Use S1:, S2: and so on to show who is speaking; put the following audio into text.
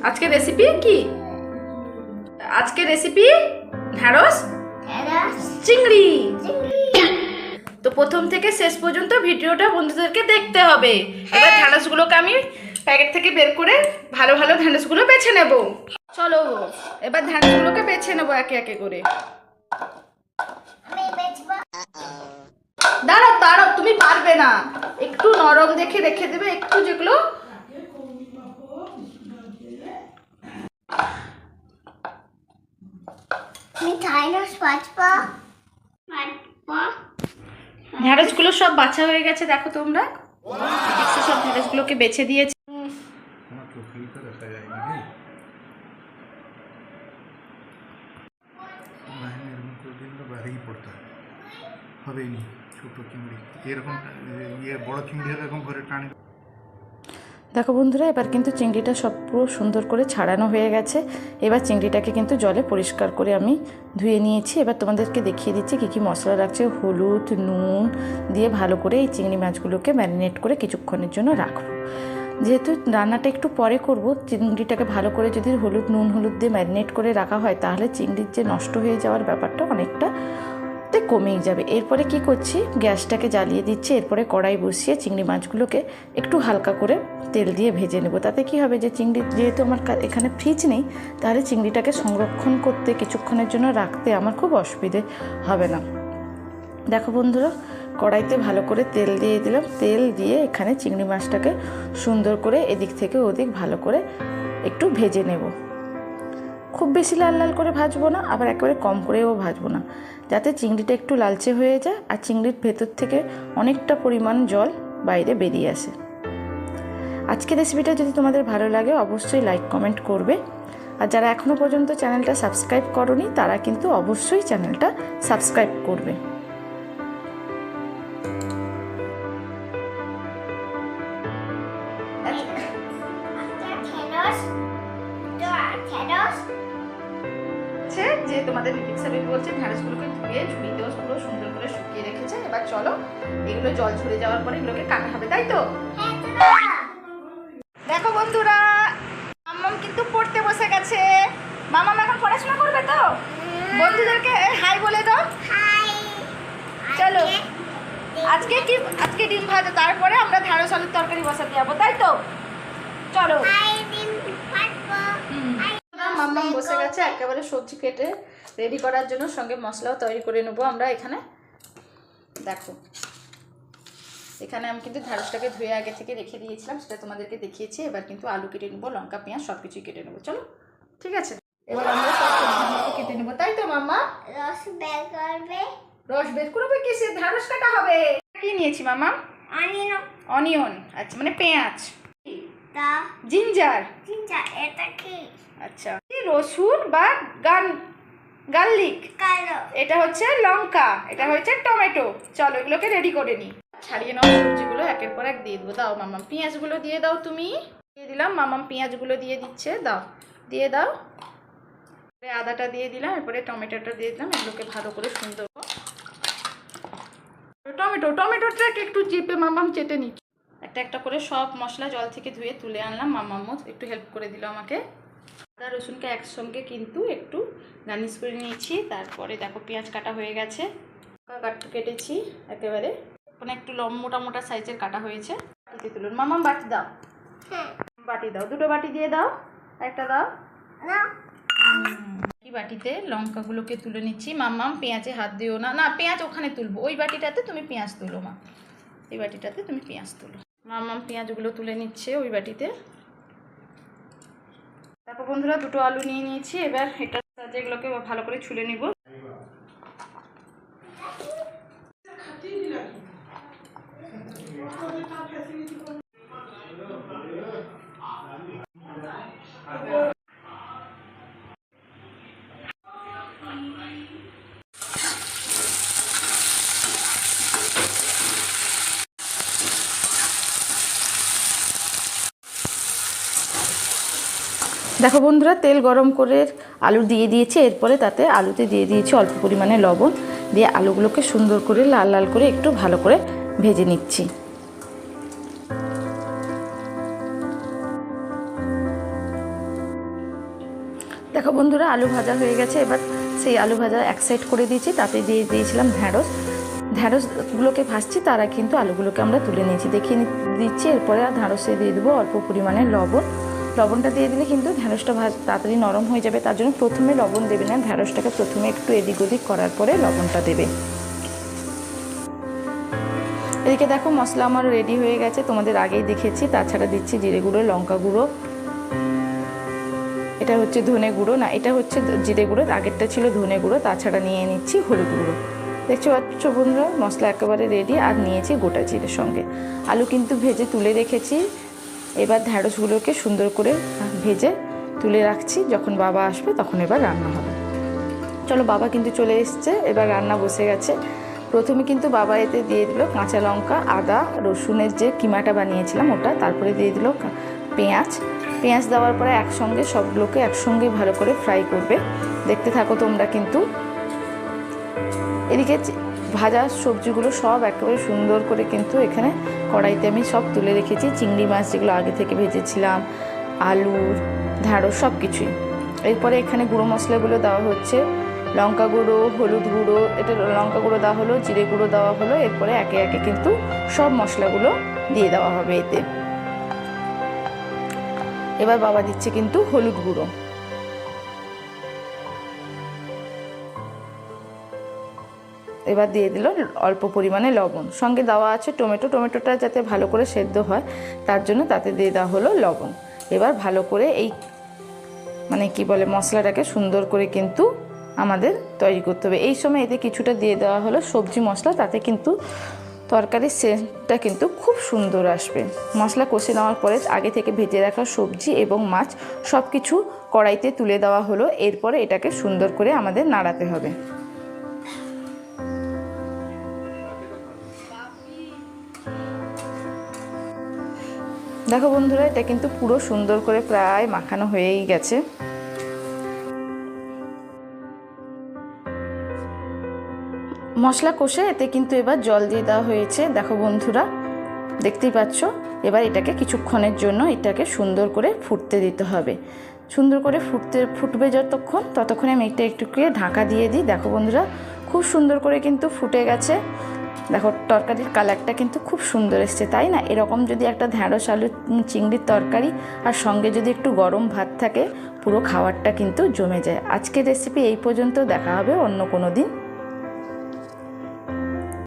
S1: আজকে রেসিপি কি? আজকে রেসিপি ঢ্যাঁড়স চিংড়ি। তো প্রথম থেকে শেষ পর্যন্ত ভিডিওটা বন্ধুদেরকে দেখতে হবে। এবার ঢ্যাঁড়সগুলোকে আমি প্যাকেট থেকে বের করে ভালো ভালো ঢ্যাঁড়সগুলো বেছে নেব। চলো এবার ঢ্যাঁড়সগুলোকে বেছে নেব একে একে করে। দাঁড়াও দাঁড়াও, তুমি পারবে না, একটু নরম দেখে রেখে দেবে, একটু যেগুলো ঢ্যাঁড়সগুলো সব বাছা হয়ে গেছে। দেখো তোমরা সব ঢ্যাঁড়সগুলোকে বেছে দিয়েছি। দেখো বন্ধুরা, এবার কিন্তু চিংড়িটা সব পুরো সুন্দর করে ছাড়ানো হয়ে গেছে। এবার চিংড়িটাকে কিন্তু জলে পরিষ্কার করে আমি ধুয়ে নিয়েছি। এবার তোমাদেরকে দেখিয়ে দিচ্ছি কী কী মশলা লাগছে। হলুদ, নুন দিয়ে ভালো করে এই চিংড়ি মাছগুলোকে ম্যারিনেট করে কিছুক্ষণের জন্য রাখবো। যেহেতু রান্নাটা একটু পরে করব, চিংড়িটাকে ভালো করে যদি হলুদ দিয়ে ম্যারিনেট করে রাখা হয় তাহলে চিংড়ির যে নষ্ট হয়ে যাওয়ার ব্যাপারটা অনেকটা কমেই যাবে। এরপরে কি করছি, গ্যাসটাকে জ্বালিয়ে দিচ্ছি। এরপরে কড়াই বসিয়ে চিংড়ি মাছগুলোকে একটু হালকা করে তেল দিয়ে ভেজে নেব। তাতে কি হবে, যে চিংড়ি যেহেতু আমার এখানে ফ্রিজ নেই, তাহলে চিংড়িটাকে সংরক্ষণ করতে কিছুক্ষণের জন্য রাখতে আমার খুব অসুবিধে হবে না। দেখো বন্ধুরা, কড়াইতে ভালো করে তেল দিয়ে দিলাম। তেল দিয়ে এখানে চিংড়ি মাছটাকে সুন্দর করে এদিক থেকে ওদিক ভালো করে একটু ভেজে নেব। খুব বেশি লাল লাল করে ভাজবো না, আবার একেবারে কম করেও ভাজবো না, যাতে চিংড়িটা একটু লালচে হয়ে যায় আর চিংড়ির ভেতর থেকে অনেকটা পরিমাণ জল বাইরে বেরিয়ে আসে। আজকের রেসিপিটা যদি তোমাদের ভালো লাগে অবশ্যই লাইক কমেন্ট করবে। আর যারা এখনও পর্যন্ত চ্যানেলটা সাবস্ক্রাইব করোনি তারা কিন্তু অবশ্যই চ্যানেলটা সাবস্ক্রাইব করবে। যে তোমাদের রিপিক সাহেব বলছে ঢ্যাঁড়সগুলোকে ধুয়ে ঝুড়িতেও পুরো সুন্দর করে শুকিয়ে রেখেছে। এবার চলো এগুলো জল ঝরে যাওয়ার পরে এগুলোকে কাটা হবে, তাই তো? দেখো বন্ধুরা, মাম্মাম কিন্তু পড়তে বসে গেছে। মাম্মাম এখন পড়াশোনা করবে তো? বন্ধুদেরকে হাই বলে দাও। চলো আজকে ডিম ভাজা, তারপরে আমরা ঢ্যাঁড়স আলুর তরকারি বসাতে যাবো, তাই তো? চলো। মাম্মাম বসে গেছে একেবারে সবজি কেটে রেডি করার জন্য, সঙ্গে মশলাও তৈরি করে নেবো আমরা এখানে। দেখো এখানে আমি কিন্তু ঢ্যাঁড়সটাকে ধুয়ে আগে থেকে রেখে দিয়েছিলাম, সেটা তোমাদেরকে দেখিয়েছি। এবার কিন্তু আলু কেটে নেবো, লঙ্কা পেঁয়াজ সব কিছুই কেটে নেবো। চলো ঠিক আছে, এবার আমরা সব সবজিগুলো কেটে নেবো, তাই তো মাম্মা? রস বের করবে, কিসে ঢ্যাঁড়স কাটা হবে? কি নিয়েছি মাম্মা? অনিয়ন। আচ্ছা, মানে পেঁয়াজ। জিঞ্জার। এটা কি? আচ্ছা, রসুন বা গার্লিক। এটা হচ্ছে লঙ্কা, এটা হচ্ছে টমেটো। চলো এগুলোকে রেডি করে নিই। ছাড়িয়ে নাও সবজিগুলো, একের পর এক দিয়ে দেবো। দাও মামাম, পেঁয়াজগুলো দিয়ে দাও। তুমি দিয়ে দিলাম, মামাম পেঁয়াজগুলো দিয়ে দিচ্ছে। দাও, দিয়ে দাও। আদাটা দিয়ে দিলাম, এরপরে টমেটোটা দিয়ে দিলাম। এগুলোকে ভালো করে সুন্দর টমেটোটাকে একটু চিপে মামাম চেটে নিচ্ছি। একটা একটা করে সব মশলা জল থেকে ধুয়ে তুলে আনলাম। মামামও একটু হেল্প করে দিল আমাকে। আদা রসুনকে একসঙ্গে কিন্তু একটু গার্নিশ করে নিয়েছি। তারপরে দেখো পেঁয়াজ কাটা হয়ে গেছে, কেটেছি একেবারে, মানে একটু মোটা মোটা সাইজের কাটা হয়েছে। বাটিতে তুলুন মামাম, বাটি দাও। বাটি দাও, দুটো বাটি দিয়ে দাও, একটা দাও। এই বাটিতে লঙ্কাগুলোকে তুলে নিচ্ছি। মামাম পেঁয়াজে হাত দিও না, না পেঁয়াজ ওখানে তুলবো, ওই বাটিটাতে তুমি পেঁয়াজ তুলো। মা এই বাটিটাতে তুমি পেঁয়াজ তুলো। মামাম পেঁয়াজগুলো তুলে নিচ্ছে ওই বাটিতে। তারপর বন্ধুরা দুটো আলু নিয়ে নিয়েছি। এবার এটা যেগুলোকে ভালো করে ছুলে নিব। দেখো বন্ধুরা, তেল গরম করে আলু দিয়ে দিয়েছি। এরপরে তাতে আলুতে দিয়ে দিয়েছি অল্প পরিমাণে লবণ, দিয়ে আলুগুলোকে সুন্দর করে লাল লাল করে একটু ভালো করে ভেজে নিচ্ছি। দেখো বন্ধুরা, আলু ভাজা হয়ে গেছে। এবার সেই আলু ভাজা এক সাইড করে দিয়েছি, তাতে দিয়ে দিয়েছিলাম ঢ্যাঁড়সগুলোকে ভাজছি, তারা কিন্তু আলুগুলোকে আমরা তুলে নিয়েছি, দেখিয়ে দিচ্ছি। এরপরে আর ঢ্যাঁড়সে দিয়ে দেবো অল্প পরিমাণে লবণটা দিয়ে দিলে কিন্তু ঢ্যাঁড়সটা তাড়াতাড়ি নরম হয়ে যাবে, তার জন্য প্রথমে লবণ দেবে না, ঢ্যাঁড়সটাকে প্রথমে একটু এদিক ওদিক করার পরে লবণটা দেবে। এদিকে দেখো মশলা আমার রেডি হয়ে গেছে, তোমাদের আগেই দেখেছি। তাছাড়া দিচ্ছি জিরে গুঁড়ো, লঙ্কা গুঁড়ো, এটা হচ্ছে ধনে গুঁড়ো, না এটা হচ্ছে জিরে গুঁড়ো, আগেরটা ছিল ধনে গুঁড়ো, তাছাড়া নিয়ে নিচ্ছি হলুদ গুঁড়ো। দেখছো পাচ্ছ বন্ধুরা, মশলা একেবারে রেডি। আর নিয়েছি গোটা জিরের সঙ্গে আলু কিন্তু ভেজে তুলে রেখেছি। এবার ঢ্যাঁড়সগুলোকে সুন্দর করে ভেজে তুলে রাখছি, যখন বাবা আসবে তখন এবার রান্না হবে। চলো, বাবা কিন্তু চলে এসছে, এবার রান্না বসে গেছে। প্রথমে কিন্তু বাবা এতে দিয়ে দিল কাঁচা লঙ্কা, আদা, রসুনের যে কিমাটা বানিয়েছিলাম ওটা, তারপরে দিয়ে দিল পেঁয়াজ দেওয়ার পরে একসঙ্গে সবগুলোকে একসঙ্গে ভালো করে ফ্রাই করবে। দেখতে থাকো তোমরা কিন্তু। এদিকে ভাজা সবজিগুলো সব একেবারে সুন্দর করে কিন্তু এখানে কড়াইতে আমি সব তুলে রেখেছি। চিংড়ি মাছ যেগুলো আগে থেকে ভেজেছিলাম, আলু, ঢ্যাঁড়স সব কিছুই। এরপরে এখানে গুঁড়ো মশলাগুলো দেওয়া হচ্ছে, লঙ্কা গুঁড়ো, হলুদ গুঁড়ো, এটা লঙ্কা গুঁড়ো দেওয়া হলো, জিরে গুঁড়ো দেওয়া হলো। এরপরে একে একে কিন্তু সব মশলাগুলো দিয়ে দেওয়া হবে এতে। এবার বাবা দিচ্ছে কিন্তু হলুদ গুঁড়ো, এবার দিয়ে দিল অল্প পরিমাণে লবণ, সঙ্গে দেওয়া আছে টমেটোটা যাতে ভালো করে সেদ্ধ হয় তার জন্য তাতে দিয়ে দেওয়া হলো লবণ। এবার ভালো করে এই মশলাটাকে সুন্দর করে কিন্তু আমাদের তৈরি করতে হবে। এই সময় এতে কিছুটা দিয়ে দেওয়া হলো সবজি মশলা, তাতে কিন্তু তরকারির সেন্টটা কিন্তু খুব সুন্দর আসবে। মশলা কষে নেওয়ার পরে আগে থেকে ভেজে রাখা সবজি এবং মাছ সব কিছু কড়াইতে তুলে দেওয়া হলো। এরপরে এটাকে সুন্দর করে আমাদের নাড়াতে হবে। দেখো বন্ধুরা, এটা কিন্তু পুরো সুন্দর করে প্রায় মাখানো হয়েই গেছে। মশলা কষে এতে কিন্তু এবার জল দিয়ে দেওয়া হয়েছে। দেখো বন্ধুরা, দেখতেই পাচ্ছ। এবার এটাকে কিছুক্ষণের জন্য এটাকে সুন্দর করে ফুটতে দিতে হবে। সুন্দর করে ফুটবে ততক্ষণে আমি একটু ঢাকা দিয়ে দিই। দেখো বন্ধুরা, খুব সুন্দর করে কিন্তু ফুটে গেছে। দেখো তরকারির কালারটা কিন্তু খুব সুন্দর এসছে, তাই না? এরকম যদি একটা ঢ্যাঁড়স আলু চিংড়ির তরকারি আর সঙ্গে যদি একটু গরম ভাত থাকে, পুরো খাবারটা কিন্তু জমে যায়। আজকের রেসিপি এই পর্যন্ত, দেখা হবে অন্য কোনো দিন।